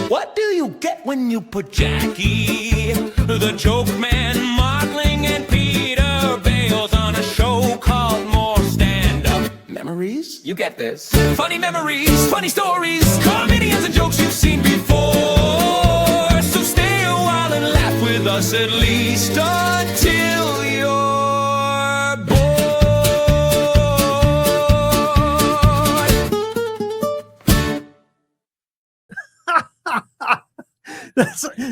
What do you get when you put Jackie, the joke man, Martling and Peter, Bales on a show called More Stand-Up Memories? You get this. Funny memories, funny stories, comedians and jokes you've seen before. So stay a while and laugh with us at least until you're bored.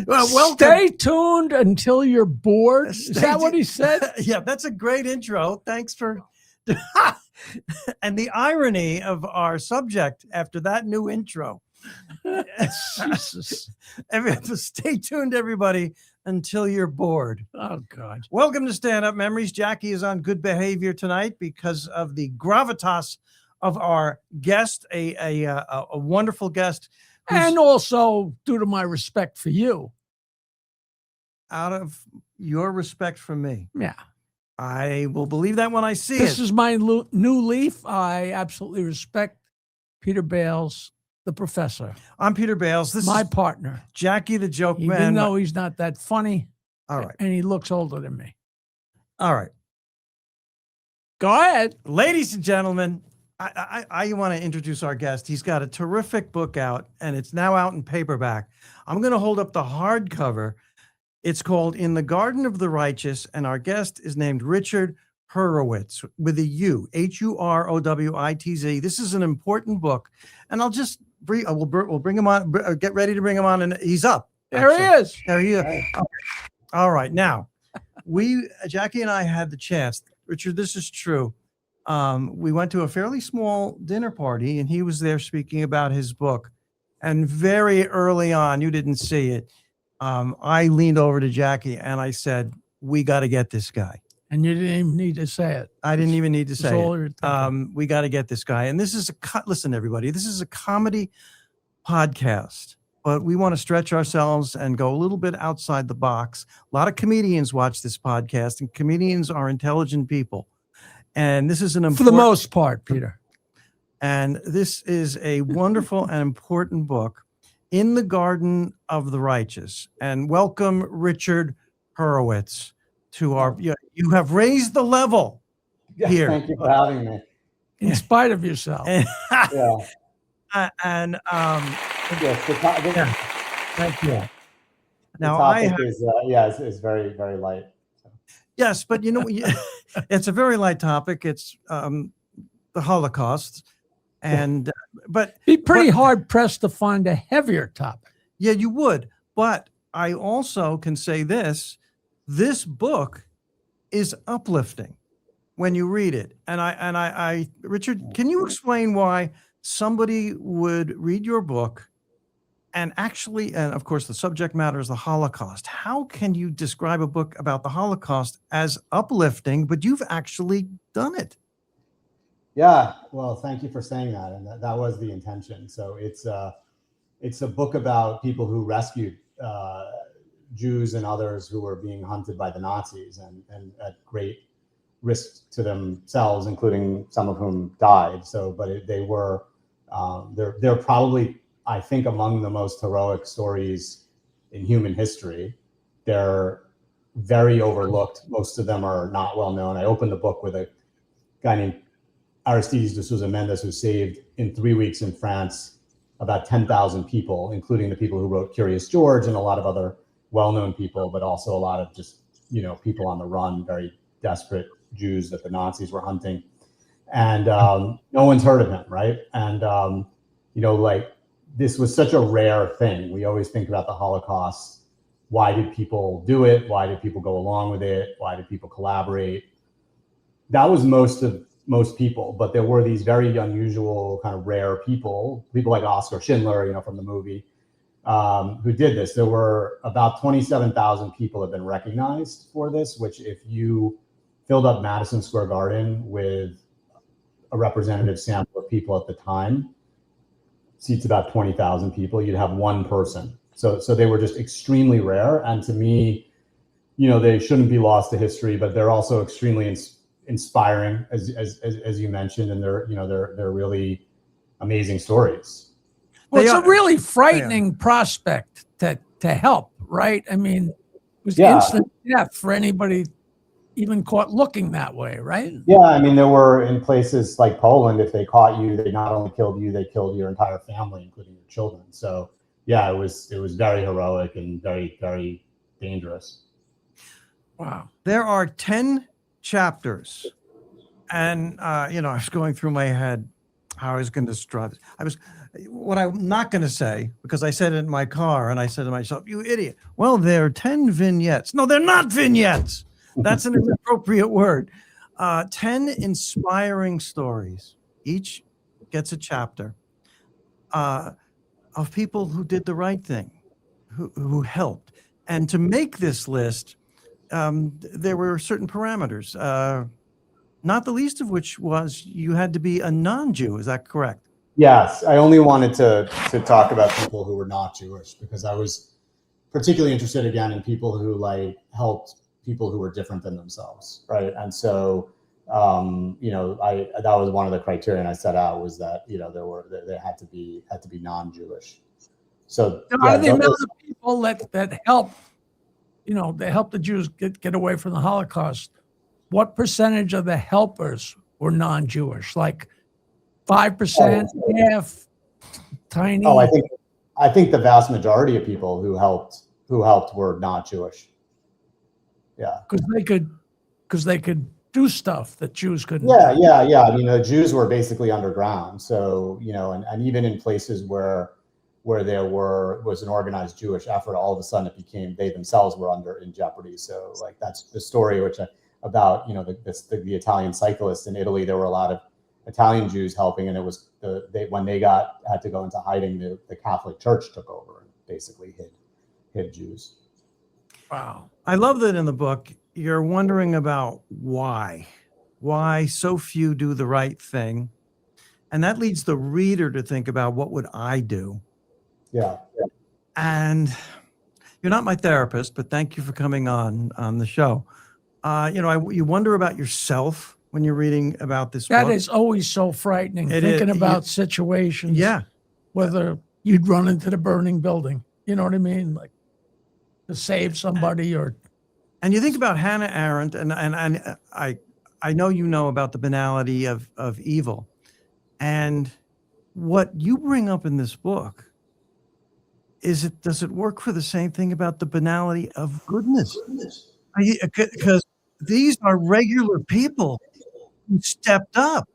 Welcome. Stay tuned until you're bored. Is that what he said? Yeah, that's a great intro. Thanks for. And the irony of our subject after that new intro. Jesus. Stay tuned, everybody, until you're bored. Oh, God. Welcome to Stand Up Memories. Jackie is on good behavior tonight because of the gravitas of our guest, a wonderful guest. And also due to my respect for you. Out of your respect for me. Yeah. I will believe that when I see This it. is my new leaf. I absolutely respect Peter Bales, the professor. I'm Peter Bales. This my is partner. Jackie the Joke Even Man. though he's not that funny. All right. And he looks older than me. All right. Go ahead. Ladies and gentlemen, I want to introduce our guest. He's got a terrific book out, and it's now out in paperback. I'm going to hold up the hardcover. It's called In the Garden of the Righteous, and our guest is named Richard Hurowitz with a U, Hurowitz. This is an important book, and I'll just we'll bring him on. Get ready to bring him on, and he's up. There he is. There he is. All right, now Jackie and I had the chance. Richard, this is true. We went to a fairly small dinner party, and he was there speaking about his book. And very early on, you didn't see it. I leaned over to Jackie and I said, "We got to get this guy." And you didn't even need to say it. I didn't even need to say it. We got to get this guy. And this is listen, everybody, this is a comedy podcast, but we want to stretch ourselves and go a little bit outside the box. A lot of comedians watch this podcast, and comedians are intelligent people. And this is for the most part, Peter. And this is a wonderful and important book, In the Garden of the Righteous. And welcome, Richard Hurowitz, to our. You have raised the level here. Thank you for having me. In spite of yourself. Yeah. And Yes, thank you. The Now topic is very, very light. So. Yes, but it's a very light topic. It's the Holocaust, and but be pretty hard pressed to find a heavier topic. Yeah, you would. But I also can say this book is uplifting when you read it. And I Richard, can you explain why somebody would read your book and of course the subject matter is the Holocaust. How can you describe a book about the Holocaust as uplifting, but you've actually done it? Yeah, well, thank you for saying that. And that was the intention. So it's a book about people who rescued Jews and others who were being hunted by the Nazis and at great risk to themselves, including some of whom died. So, but they were, they're probably, I think, among the most heroic stories in human history. They're very overlooked. Most of them are not well known. I opened the book with a guy named Aristides de Souza Mendes, who saved in 3 weeks in France about 10,000 people, including the people who wrote Curious George and a lot of other well-known people, but also a lot of just, people on the run, very desperate Jews that the Nazis were hunting. And no one's heard of him, right? And, this was such a rare thing. We always think about the Holocaust. Why did people do it? Why did people go along with it? Why did people collaborate? That was most people, but there were these very unusual kind of rare people like Oskar Schindler, from the movie, who did this. There were about 27,000 people have been recognized for this, which if you filled up Madison Square Garden with a representative sample of people at the time, seats about 20,000 people, you'd have one person. So they were just extremely rare. And to me, they shouldn't be lost to history, but they're also extremely inspiring, as you mentioned, and they're really amazing stories. Well, They it's a are- really frightening prospect to help, right? I mean, it was Yeah. instant death for anybody even caught looking that way, right? Yeah, I mean, there were in places like Poland, if they caught you, they not only killed you, they killed your entire family, including your children. So yeah, it was very heroic and very, very dangerous. Wow. There are 10 chapters. And, I was going through my head how I was going to describe it. What I'm not going to say, because I said it in my car and I said to myself, you idiot. Well, there are 10 vignettes. No, they're not vignettes. That's an inappropriate word. 10 inspiring stories. Each gets a chapter of people who did the right thing, who helped. And to make this list, there were certain parameters, not the least of which was you had to be a non-Jew. Is that correct? Yes, I only wanted to talk about people who were not Jewish because I was particularly interested again in people who like helped people who were different than themselves, right? And so, that was one of the criteria I set out was that there had to be non-Jewish. So Are the amount of people that help, they help the Jews get away from the Holocaust? What percentage of the helpers were non-Jewish? Like 5%, half, tiny? Oh, I think the vast majority of people who helped were not Jewish. Yeah, because they could do stuff that Jews couldn't. Yeah. I mean, the Jews were basically underground. So and even in places where there was an organized Jewish effort, all of a sudden it became they themselves were in jeopardy. So like that's the story about the Italian cyclists in Italy. There were a lot of Italian Jews helping, and it was when they had to go into hiding, the Catholic Church took over and basically hid Jews. Wow. I love that in the book, you're wondering about why so few do the right thing. And that leads the reader to think about what would I do? Yeah. And you're not my therapist, but thank you for coming on the show. You wonder about yourself when you're reading about this That book. is always so frightening, It thinking is. about situations. Yeah. Whether you'd run into the burning building. You know what I mean? Like to save somebody or. And you think about Hannah Arendt, and I know you know about the banality of evil. And what you bring up in this book, does it work for the same thing about the banality of goodness? Because these are regular people who stepped up.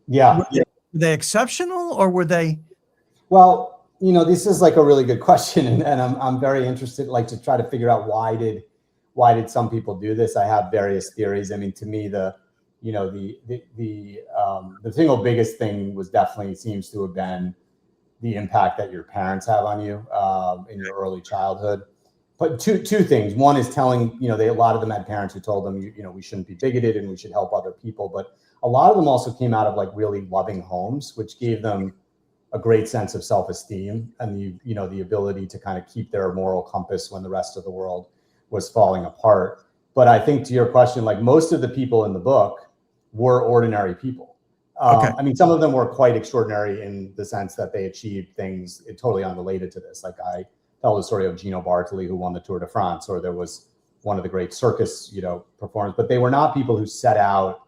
Yeah. Were they exceptional or were they? Well, this is like a really good question, and I'm very interested, like to try to figure out why did some people do this. I have various theories. I mean, to me, the single biggest thing was definitely seems to have been the impact that your parents have on you in your early childhood. But two things. One is telling, a lot of them had parents who told them, we shouldn't be bigoted and we should help other people. But a lot of them also came out of like really loving homes, which gave them a great sense of self-esteem and the ability to kind of keep their moral compass when the rest of the world was falling apart. But I think to your question, like most of the people in the book were ordinary people. Okay. I mean, some of them were quite extraordinary in the sense that they achieved things totally unrelated to this. Like I tell the story of Gino Bartoli, who won the Tour de France, or there was one of the great circus, performers, but they were not people who set out,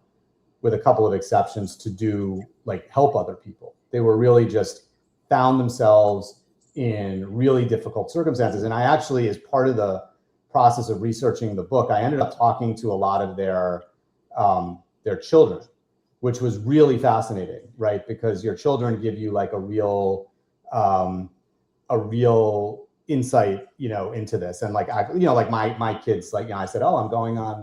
with a couple of exceptions, to do like help other people. They were really just found themselves in really difficult circumstances. And I actually, as part of the process of researching the book, I ended up talking to a lot of their children, which was really fascinating, right? Because your children give you like a real insight, into this. And like, like my kids, like, I said, oh, I'm going on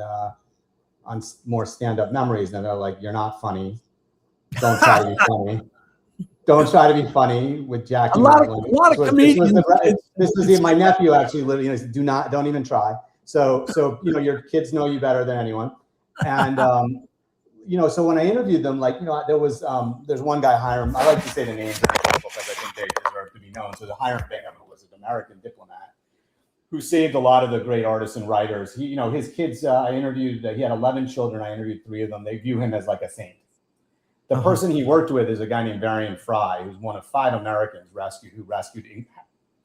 more stand-up memories. And they're like, you're not funny. Don't try to be funny. Don't try to be funny with Jackie. A lot of comedians. This was my nephew actually literally said, don't even try. So your kids know you better than anyone. And so when I interviewed them, like, there's one guy, Hiram, I like to say the names because I think they deserve to be known. So the Hiram Bingham, who was an American diplomat who saved a lot of the great artists and writers. He, his kids, I interviewed, he had 11 children. I interviewed 3 of them. They view him as like a saint. The person he worked with is a guy named Varian Fry, who's one of 5 Americans who rescued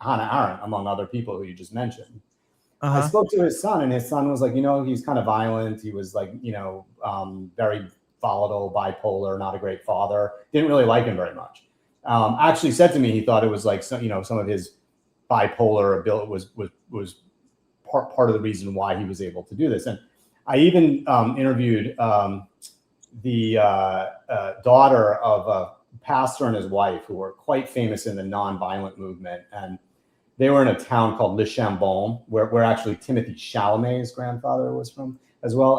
Hannah Arendt, among other people who you just mentioned. I spoke to his son, and his son was like, he's kind of violent. He was like, very volatile, bipolar, not a great father. Didn't really like him very much. Actually said to me he thought it was like, some of his bipolar ability was part of the reason why he was able to do this. And I even interviewed the daughter of a pastor and his wife, who were quite famous in the nonviolent movement. And they were in a town called Le Chambon, where actually Timothy Chalamet's grandfather was from as well.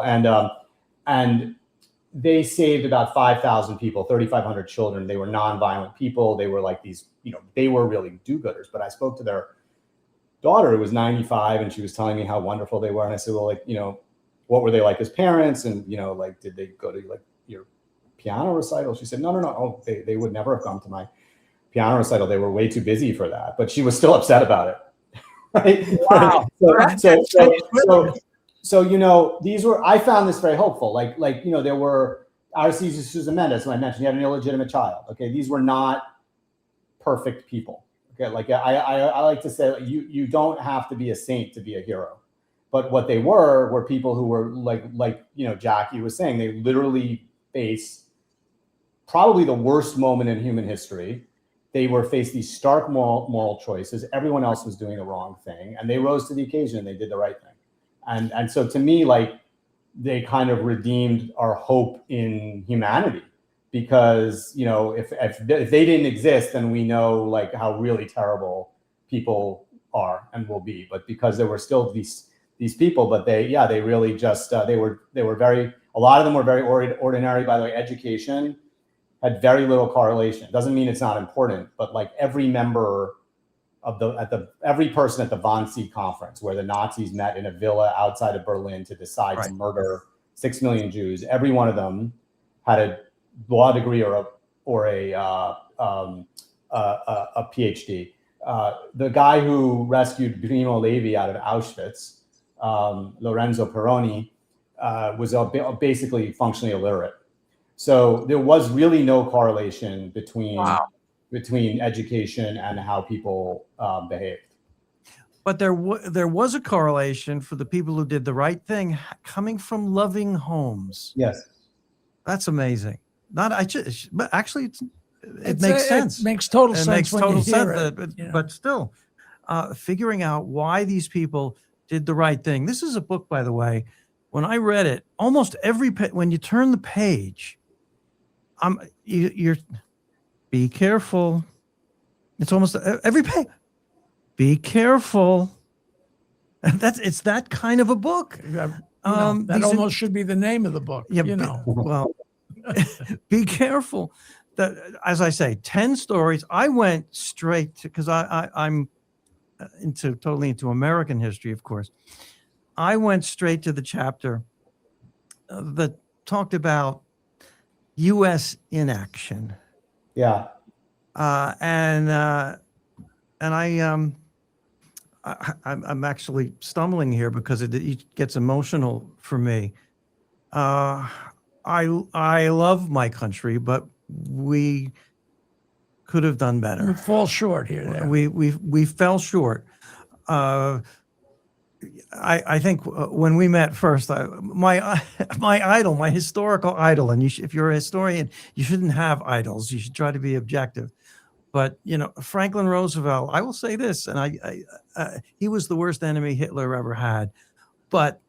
And they saved about 5,000 people, 3,500 children. They were nonviolent people. They were like these, they were really do-gooders. But I spoke to their daughter, who was 95, and she was telling me how wonderful they were. And I said, well, what were they like as parents? And, did they go to your piano recital? She said, no. Oh, they would never have come to my piano recital. They were way too busy for that. But she was still upset about it. Right? Wow. So, these were, I found this very hopeful. There were Aristides Sousa Mendes, who I mentioned, he had an illegitimate child. Okay. These were not perfect people. Okay. Like I like to say, you don't have to be a saint to be a hero. But what they were people who were like Jackie was saying, they literally faced probably the worst moment in human history. They faced these stark moral choices. Everyone else was doing the wrong thing, and they rose to the occasion. They did the right thing. And so to me, they kind of redeemed our hope in humanity, because, if they didn't exist, then we know how really terrible people are and will be. But because there were still these people, but they really just, they were very, a lot of them were very ordinary. By the way, education had very little correlation. Doesn't mean it's not important, but every member of every person at the Wannsee conference, where the Nazis met in a villa outside of Berlin to decide to murder 6 million Jews, every one of them had a law degree or a PhD. The guy who rescued Primo Levi out of Auschwitz, Lorenzo Peroni, was basically functionally illiterate. So there was really no correlation between education and how people behaved. But there was a correlation for the people who did the right thing coming from loving homes. Yes, that's amazing. But actually, it makes sense. It makes total sense. It makes total sense. It, but still, figuring out why these people did the right thing. This is a book, by the way. When I read it, almost when you turn the page, you're be careful. It's almost every page. Be careful. It's that kind of a book. that almost should be the name of the book. Yeah, well, be careful. As I say, 10 stories. I went straight to, because I'm totally into American history, of course. I went straight to the chapter that talked about U.S. inaction. Yeah. And I'm actually stumbling here because it gets emotional for me. I love my country, but we could have done better. We fall short here. We fell short. I think when we met first, my idol, my historical idol, and if you're a historian, you shouldn't have idols. You should try to be objective. But Franklin Roosevelt, I will say this, and he was the worst enemy Hitler ever had. But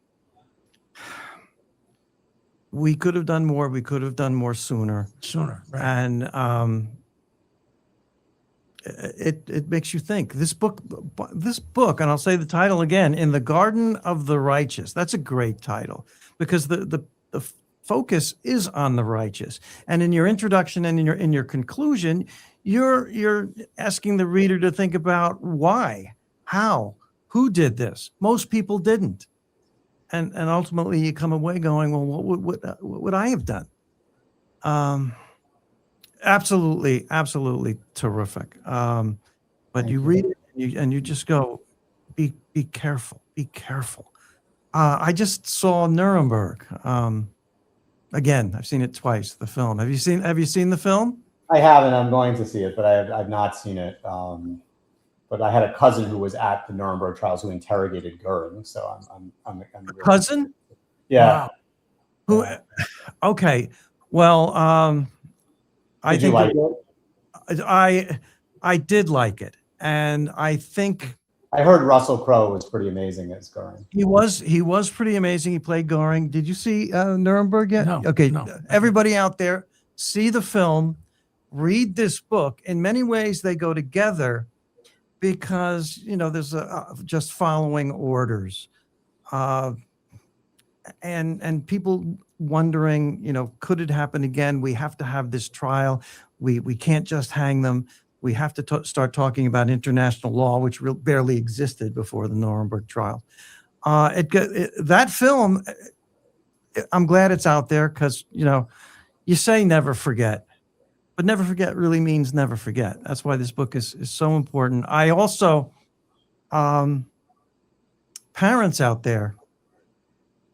we could have done more. We could have done more sooner. Right. And it makes you think. This book, and I'll say the title again, In the Garden of the Righteous. That's a great title, because the focus is on the righteous. And in your introduction and in your conclusion, you're asking the reader to think about why, how, who did this. Most people didn't. And ultimately you come away going, well, what would I have done? Absolutely terrific. But you read it and you just go, be careful, be careful. I just saw Nuremberg. Again, I've seen it twice. The film. Have you seen the film? I haven't. I'm going to see it, but I've not seen it. But I had a cousin who was at the Nuremberg trials who interrogated Goering. So I'm really Cousin? Yeah. Wow. Who? Okay. Well, I Did you think like it? I did like it, and I think I heard Russell Crowe was pretty amazing as Goering. he was pretty amazing. He played Goring. Did you see Nuremberg yet? No, Okay. no. Everybody out there, see the film, read this book. In many ways, they go together because there's just following orders, and people wondering, could it happen again? We have to have this trial. We can't just hang them. We have to start talking about international law, which barely existed before the Nuremberg trial. That film, I'm glad it's out there because, you say never forget, but never forget really means never forget. That's why this book is so important. I also, parents out there,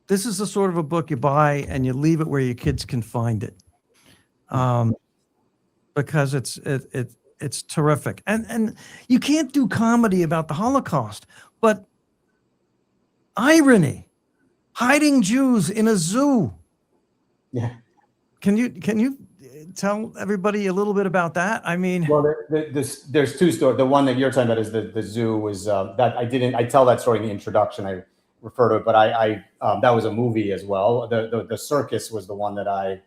this is the sort of a book you buy and you leave it where your kids can find it, because it's terrific. And you can't do comedy about the Holocaust, but irony, hiding Jews in a zoo. Yeah. Can you tell everybody a little bit about that? I mean, Well, there's two stories. The one that you're talking about is the zoo was that I tell that story in the introduction. I refer to it, but I that was a movie as well. The circus was the one that I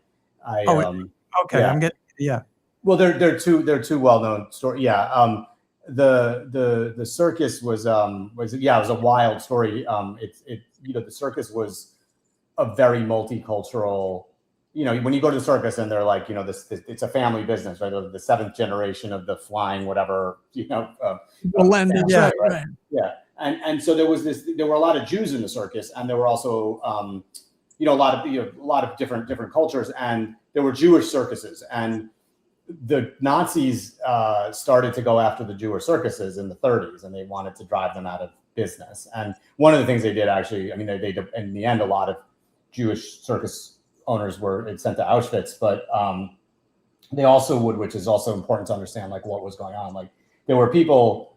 okay, yeah. yeah. Well, they're two well-known stories. Yeah. The circus was it was a wild story. The circus was a very multicultural. When you go to the circus and they're like, this it's a family business, right? The seventh generation of the flying whatever, Blended, yeah, right. Yeah. And so there were a lot of Jews in the circus, and there were also a lot of different cultures, and there were Jewish circuses, and the Nazis started to go after the Jewish circuses in the 30s, and they wanted to drive them out of business. And one of the things they did, actually, I mean, they in the end, a lot of Jewish circus owners were sent to Auschwitz, but they also would, which is also important to understand, like what was going on. Like there were people,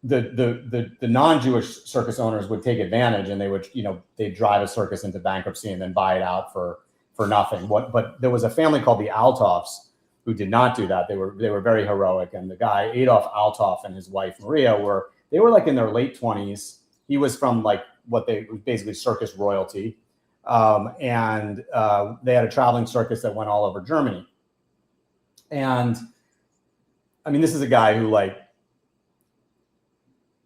the non-Jewish circus owners would take advantage, and they would, they'd drive a circus into bankruptcy and then buy it out for nothing. But there was a family called the Altoffs who did not do that. They were very heroic, and the guy Adolf Altoff and his wife Maria were like in their late 20s. He was from like basically circus royalty. And they had a traveling circus that went all over Germany. And I mean, this is a guy who like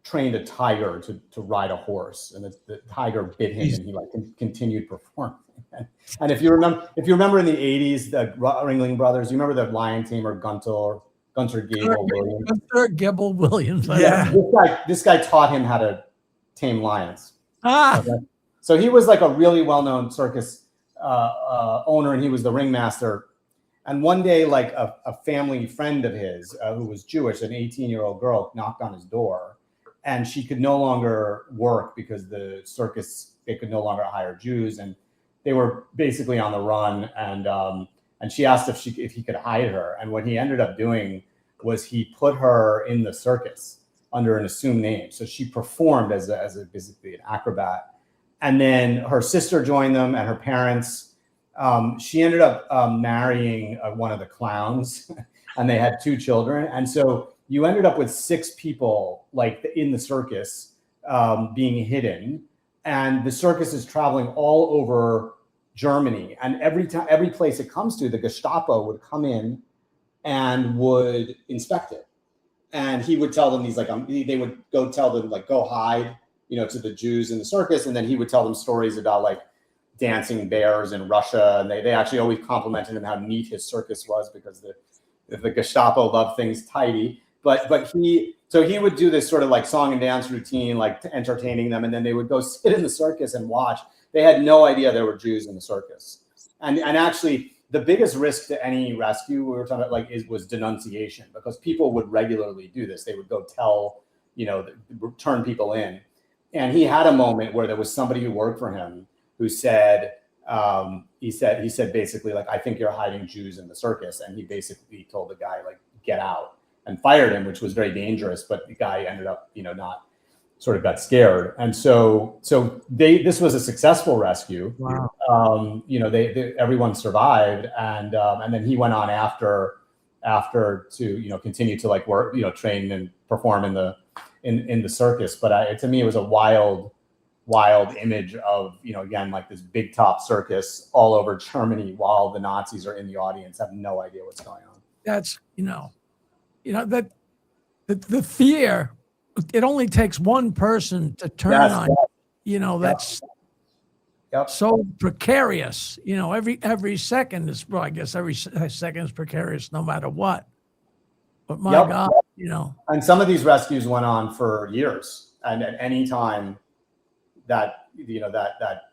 trained a tiger to ride a horse, and the tiger bit him, and he like continued performing. And if you remember in the 80s, the Ringling Brothers, you remember the lion tamer Gunter Gable Williams? Gunter Gable Williams. Yeah. This guy taught him how to tame lions. Okay. So he was like a really well-known circus owner, and he was the ringmaster. And one day, like a family friend of his who was Jewish, an 18-year-old girl, knocked on his door, and she could no longer work because the circus, they could no longer hire Jews, and they were basically on the run. And she asked if he could hide her. And what he ended up doing was he put her in the circus under an assumed name. So she performed as basically an acrobat. And then her sister joined them, and her parents. She ended up marrying one of the clowns, and they had 2 children. And so you ended up with 6 people like in the circus being hidden, and the circus is traveling all over Germany. And every place it comes to, the Gestapo would come in and would inspect it. And he would tell them, they would go tell them, like, go hide, to the Jews in the circus. And then he would tell them stories about like dancing bears in Russia. And they actually always complimented him how neat his circus was, because the Gestapo loved things tidy. But he would do this sort of like song and dance routine, like entertaining them. And then they would go sit in the circus and watch. They had no idea there were Jews in the circus. And actually the biggest risk to any rescue we were talking about was denunciation, because people would regularly do this. They would go tell, turn people in. And he had a moment where there was somebody who worked for him who said, he said basically like, I think you're hiding Jews in the circus, and he basically told the guy like, get out, and fired him, which was very dangerous. But the guy ended up, not sort of got scared, and so this was a successful rescue. Wow. Everyone survived, and then he went on after to continue to like work, train and perform in the circus. But to me, it was a wild image of, again, like this big top circus all over Germany while the Nazis are in the audience, have no idea what's going on. That's, that the fear, it only takes one person to turn on, that's so precarious, every second is, well, I guess every second is precarious no matter what. But my God, And some of these rescues went on for years, and at any time that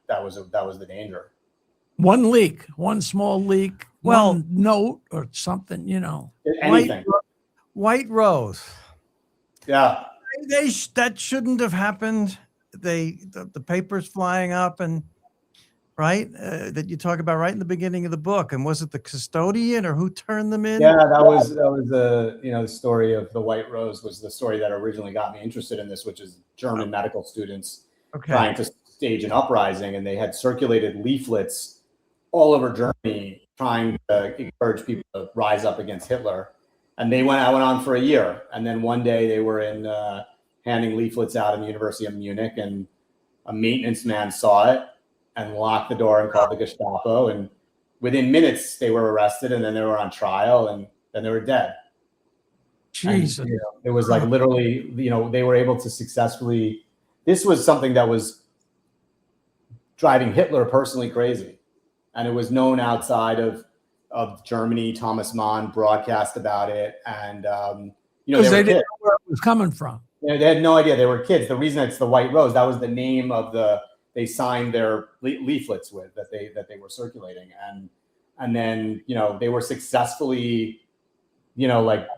was the danger. One small leak, Well, one note or something, Anything. White Rose. Yeah. That shouldn't have happened. The papers flying up, and right, that you talk about right in the beginning of the book. And was it the custodian or who turned them in? Yeah, that was the story of the White Rose was the story that originally got me interested in this, which is German medical students trying to stage an uprising, and they had circulated leaflets all over Germany trying to encourage people to rise up against Hitler. And I went on for a year, and then one day they were handing leaflets out in the University of Munich, and a maintenance man saw it and locked the door and called the Gestapo. And within minutes, they were arrested, and then they were on trial, and then they were dead. Jesus. And, it was like literally, they were able to successfully. This was something that was driving Hitler personally crazy, and it was known outside of Germany. Thomas Mann broadcast about it, and because they didn't know where it was coming from. They had no idea. They were kids. The reason it's the White Rose, that was the name of they signed their leaflets with that they were circulating, and then they were successfully like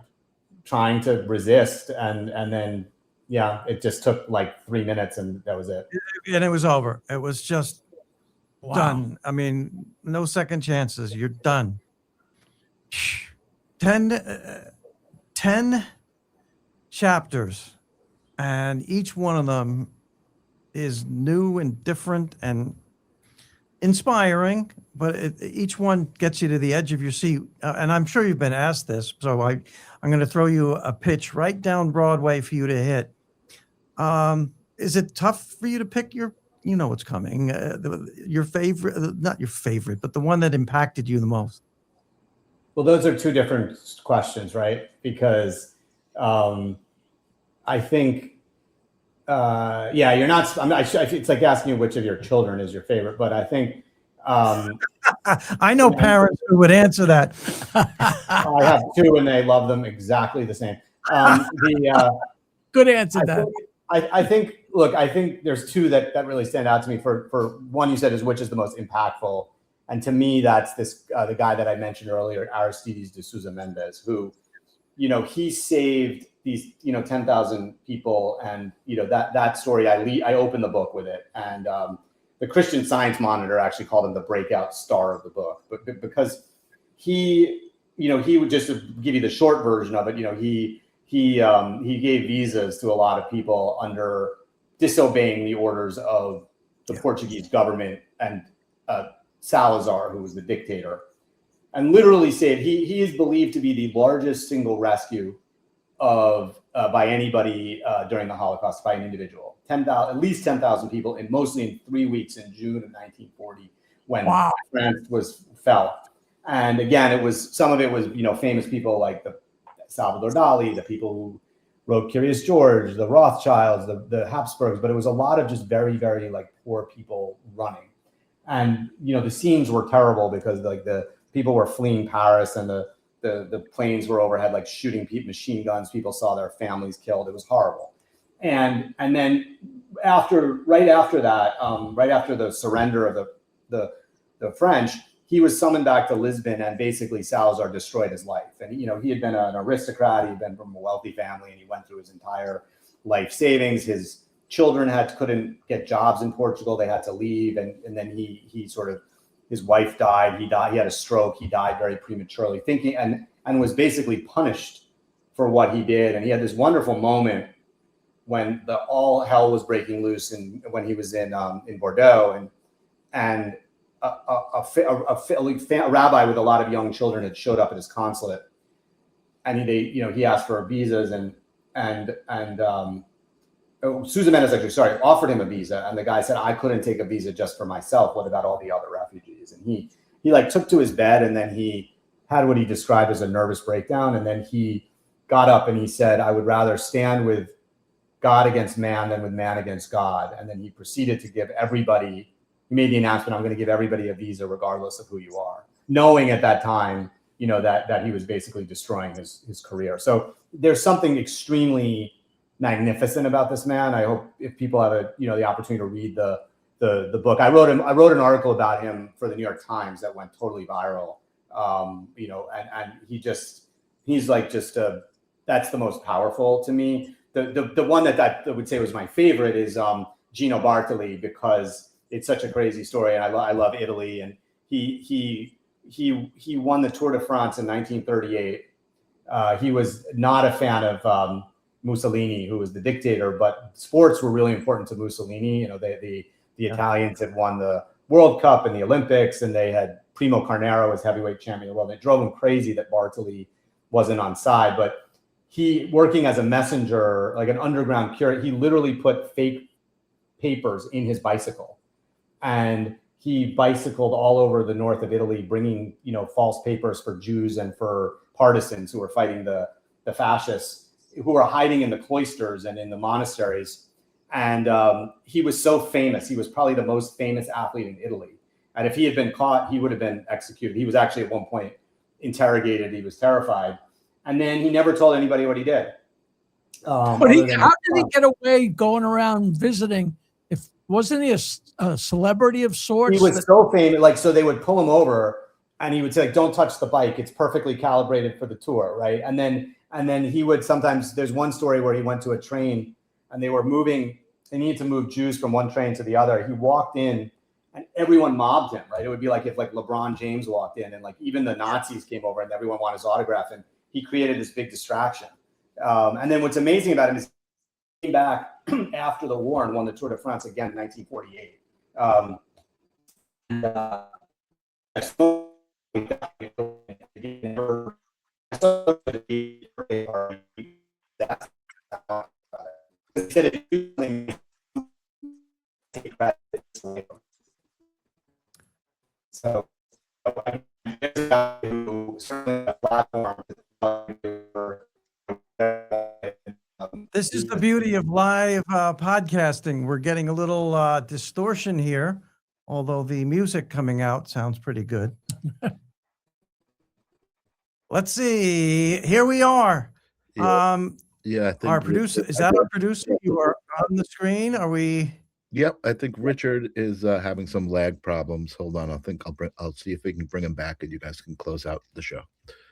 trying to resist, and then it just took like 3 minutes, and that was it. And it was over. It was just done. I mean, no second chances. You're done. 10 chapters, and each one of them is new and different and inspiring, but each one gets you to the edge of your seat. And I'm sure you've been asked this, so I'm going to throw you a pitch right down Broadway for you to hit. Is it tough for you to pick what's coming, your favorite, not your favorite, but the one that impacted you the most? Well, those are two different questions, right? Because I think, you're not. It's like asking you which of your children is your favorite, but I think. I know parents who would answer that. I have two, and they love them exactly the same. Good answer, Dan. I think. Look, I think there's two that really stand out to me. For one, you said is which is the most impactful, and to me, that's the guy that I mentioned earlier, Aristides de Souza Mendes, who, he saved these 10,000 people, and that story. I opened the book with it, and the Christian Science Monitor actually called him the breakout star of the book, but because he would, just to give you the short version of it, he gave visas to a lot of people under disobeying the orders of the Portuguese government and Salazar, who was the dictator, and literally saved. He is believed to be the largest single rescue of by anybody during the Holocaust, by an individual. At least 10,000 people, mostly in 3 weeks in June of 1940, when France fell. And again, some of it was famous people like the Salvador Dali, the people who wrote Curious George, the Rothschilds, the Habsburgs, but it was a lot of just very, very like poor people running. And the scenes were terrible because like the people were fleeing Paris, and the planes were overhead, like shooting machine guns. People saw their families killed. It was horrible. And then right after the surrender of the French, he was summoned back to Lisbon, and basically Salazar destroyed his life. And he had been an aristocrat. He'd been from a wealthy family, and he went through his entire life savings. His children couldn't get jobs in Portugal. They had to leave, and then he sort of his wife died. He had a stroke. He died very prematurely, thinking and was basically punished for what he did. And he had this wonderful moment when all hell was breaking loose, and when he was in Bordeaux, and a rabbi with a lot of young children had showed up at his consulate, and he asked for visas, and Susan Mendes offered him a visa, and the guy said, I couldn't take a visa just for myself. What about all the other refugees? And he took to his bed, and then he had what he described as a nervous breakdown, and then he got up and he said, I would rather stand with God against man than with man against God. And then he proceeded to give everybody, he made the announcement, I'm going to give everybody a visa regardless of who you are, knowing at that time, that he was basically destroying his career. So there's something extremely magnificent about this man. I hope if people have the opportunity to read the book. I wrote an article about him for the New York Times that went totally viral. And he's like that's the most powerful to me. The one that I would say was my favorite is Gino Bartoli, because it's such a crazy story, and I love Italy. And he won the Tour de France in 1938. He was not a fan of Mussolini, who was the dictator, but sports were really important to Mussolini. The Italians had won the World Cup and the Olympics, and they had Primo Carnero as heavyweight champion of the world. It drove him crazy that Bartoli wasn't on side, but he, working as a messenger, like an underground curate, he literally put fake papers in his bicycle, and he bicycled all over the north of Italy, bringing false papers for Jews and for partisans who were fighting the fascists, who were hiding in the cloisters and in the monasteries. And he was so famous. He was probably the most famous athlete in Italy. And if he had been caught, he would have been executed. He was actually at one point interrogated. He was terrified. And then he never told anybody what he did. But how did he get away going around visiting? Wasn't he a celebrity of sorts? He was so famous. So they would pull him over, and he would say, "Don't touch the bike. It's perfectly calibrated for the tour." Right. And then he would sometimes, there's one story where he went to a train and they needed to move Jews from one train to the other. He walked in and everyone mobbed him, right? It would be like if LeBron James walked in, and even the Nazis came over and everyone wanted his autograph, and he created this big distraction. And then what's amazing about him is he came back after the war and won the Tour de France again in 1948. So certainly a platform. This is the beauty of live podcasting. We're getting a little distortion here, although the music coming out sounds pretty good. Let's see. Here we are. Yeah, I think Our producer, is that our producer? You are on the screen. Are we? Yep, I think Richard is having some lag problems. Hold on, I'll see if we can bring him back, and you guys can close out the show.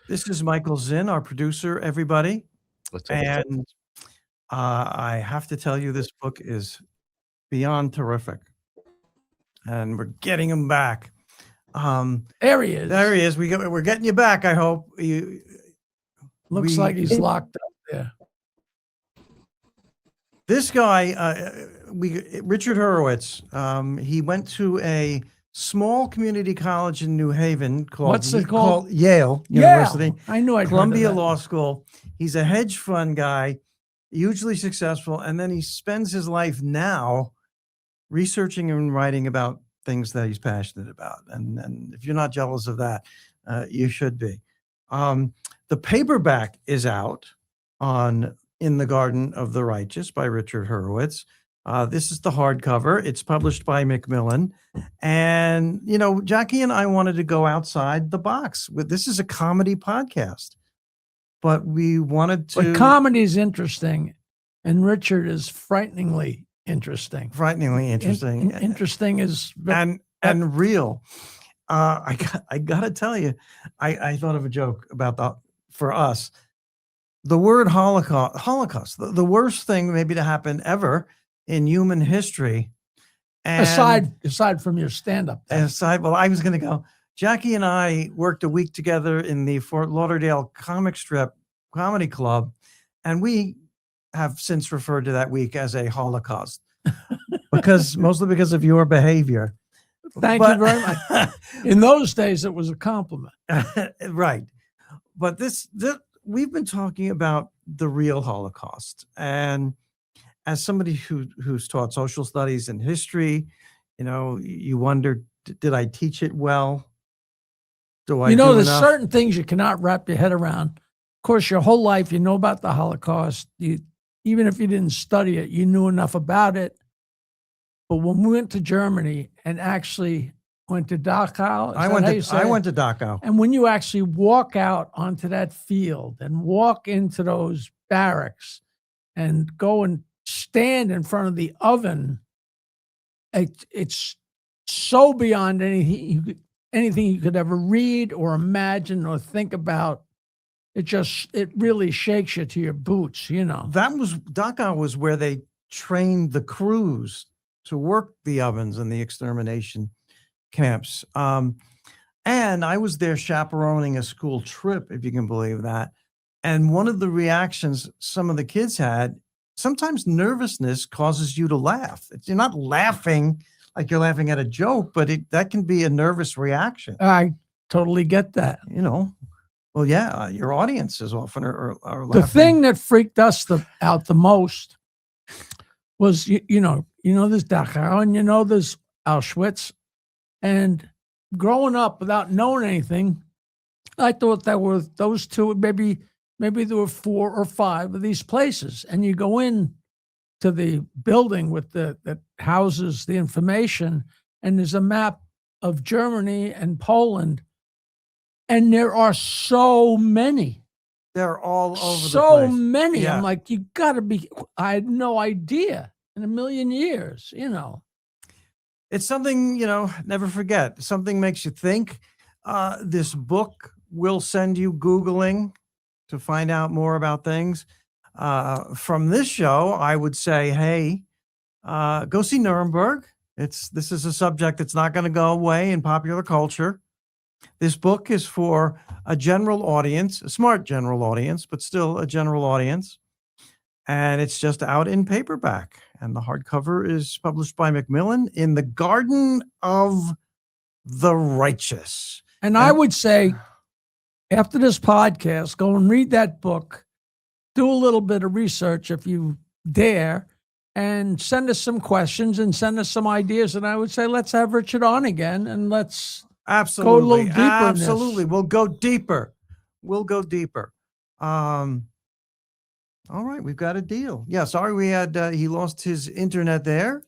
This is Michael Zinn, our producer, everybody. And I have to tell you, this book is beyond terrific. And we're getting him back. There he is. There he is. We're getting you back, I hope. Looks like he's locked up there. This guy, Richard Hurowitz, he went to a small community college in New Haven called, what's it called? Yale University. I knew I'd Columbia Law School. He's a hedge fund guy, hugely successful, and then he spends his life now researching and writing about things that he's passionate about. And if you're not jealous of that, you should be. The paperback is out on In the Garden of the Righteous by Richard Hurowitz. This is the hardcover. It's published by Macmillan. And, Jackie and I wanted to go outside the box. This is a comedy podcast, but we wanted to. But comedy is interesting, and Richard is frighteningly interesting. Interesting is and real. I got to tell you, I thought of a joke about for us. The word Holocaust, the worst thing maybe to happen ever in human history. And aside from your stand-up. well, I was going to go. Jackie and I worked a week together in the Fort Lauderdale Comic Strip Comedy Club, and we have since referred to that week as a Holocaust mostly because of your behavior. Thank you very much. In those days, it was a compliment. Right. But we've been talking about the real Holocaust. And as somebody who's taught social studies and history, you wonder, did I teach it well? Do I do there's enough? certain things you cannot wrap your head around. Of course, your whole life, you know about the Holocaust. Even if you didn't study it, you knew enough about it. But when we went to Germany and actually went to Dachau, I went to Dachau. and when you actually walk out onto that field and walk into those barracks and go and stand in front of the oven, it's so beyond anything you could ever read or imagine or think about. It really shakes you to your boots, Dachau was where they trained the crews to work the ovens and the extermination camps. And I was there chaperoning a school trip, if you can believe that. And one of the reactions some of the kids had, sometimes nervousness causes you to laugh. You're not laughing like you're laughing at a joke, but that can be a nervous reaction. I totally get that. Well, yeah, your audiences often are laughing. The thing that freaked us out the most was, there's Dachau and there's Auschwitz. And growing up without knowing anything, I thought there were those two, maybe there were 4 or 5 of these places. And you go in to the building that houses the information, and there's a map of Germany and Poland. And there are so many. They're all over the place. So many. Yeah. I'm like, you got to be. I had no idea in a million years, It's something, never forget. Something makes you think. This book will send you Googling to find out more about things. From this show, I would say, hey, go see Nuremberg. This is a subject that's not going to go away in popular culture. This book is for a general audience, a smart general audience, but still a general audience. And it's just out in paperback. And the hardcover is published by Macmillan in the Garden of the Righteous. And I would say, after this podcast, go and read that book, do a little bit of research if you dare, and send us some questions and send us some ideas. And I would say, let's have Richard on again, and let's Absolutely. go a little deeper. Absolutely. We'll go deeper. All right. We've got a deal. Yeah. Sorry. He lost his internet there,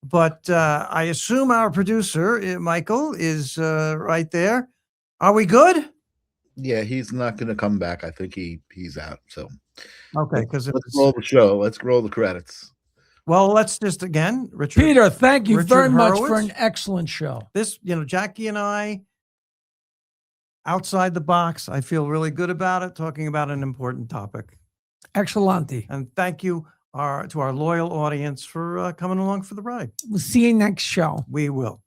but I assume our producer, Michael, is right there. Are we good? Yeah, he's not going to come back. I think he's out. So okay. Because let's roll the show. Let's roll the credits. Well, let's just again, Richard. Peter, thank you Richard very much Hurowitz. for an excellent show. This, Jackie and I, outside the box, I feel really good about it, talking about an important topic. Excellente. And thank you to our loyal audience for coming along for the ride. We'll see you next show. We will.